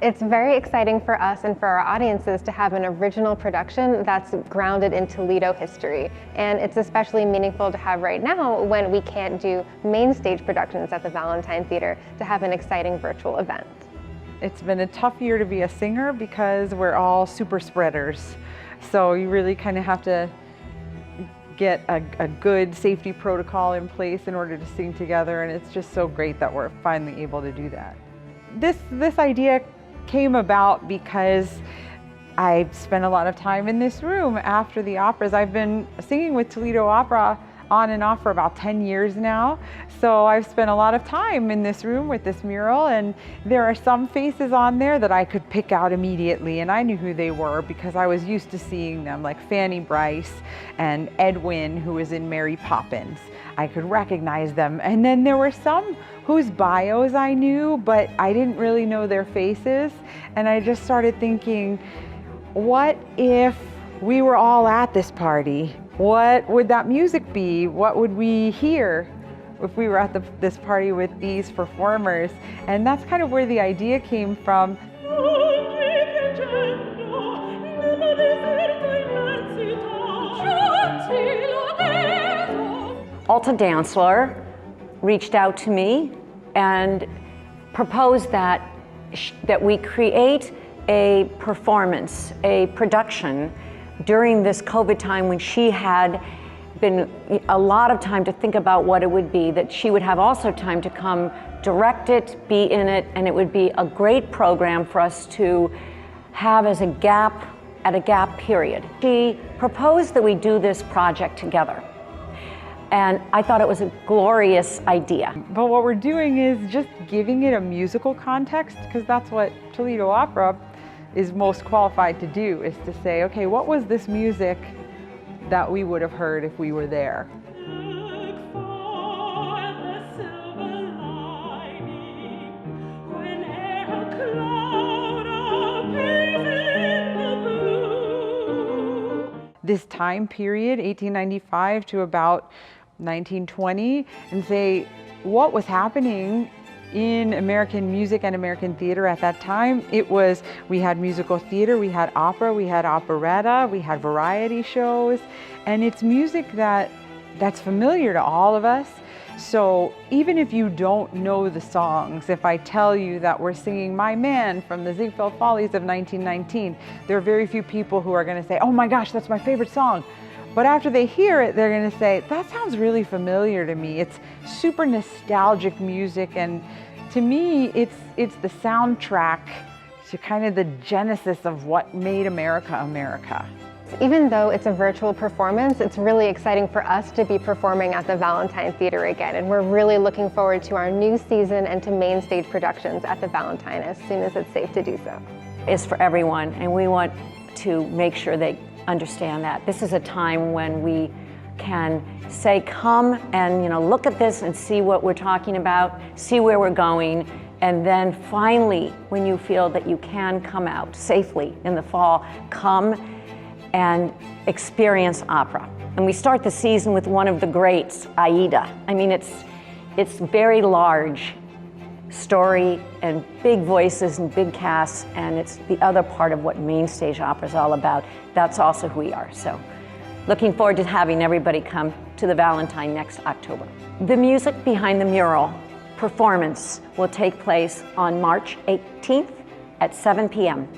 It's very exciting for us and for our audiences to have an original production that's grounded in Toledo history. And it's especially meaningful to have right now when we can't do main stage productions at the Valentine Theatre to have an exciting virtual event. It's been a tough year to be a singer because we're all super spreaders. So you really kind of have to get a good safety protocol in place in order to sing together, and it's just so great that we're finally able to do that. This idea came about because I spent a lot of time in this room after the operas. I've been singing with Toledo Opera on and off for about 10 years now. So I've spent a lot of time in this room with this mural, and there are some faces on there that I could pick out immediately, and I knew who they were because I was used to seeing them, like Fanny Brice and Edwin, who was in Mary Poppins. I could recognize them. And then there were some whose bios I knew, but I didn't really know their faces. And I just started thinking, what if we were all at this party? What would that music be? What would we hear if we were at this party with these performers? And that's kind of where the idea came from. Alta Dancler reached out to me and proposed that we create a performance, a production during this COVID time when she had been a lot of time to think about what it would be, that she would have also time to come direct it, be in it, and it would be a great program for us to have as a gap period. She proposed that we do this project together. And I thought it was a glorious idea. But what we're doing is just giving it a musical context, because that's what Toledo Opera is most qualified to do, is to say, okay, what was this music that we would have heard if we were there? This time period, 1895 to about 1920, and say what was happening in American music and American theater at that time. It was, we had musical theater, we had opera, we had operetta, we had variety shows, and it's music that's familiar to all of us. So even if you don't know the songs, if I tell you that we're singing My Man from the Ziegfeld Follies of 1919, there are very few people who are going to say, oh my gosh, that's my favorite song. But after they hear it, they're going to say, that sounds really familiar to me. It's super nostalgic music, and to me, it's the soundtrack to kind of the genesis of what made America, America. Even though it's a virtual performance, it's really exciting for us to be performing at the Valentine Theatre again, and we're really looking forward to our new season and to main stage productions at the Valentine as soon as it's safe to do so. It's for everyone, and we want to make sure they understand that. This is a time when we can say, come and look at this and see what we're talking about, see where we're going, and then finally, when you feel that you can come out safely in the fall, come and experience opera. And we start the season with one of the greats, Aida. I mean, it's very large story and big voices and big casts, and it's the other part of what main stage opera is all about. That's also who we are. So looking forward to having everybody come to the Valentine next October. The music behind the mural performance will take place on March 18th at 7 p.m.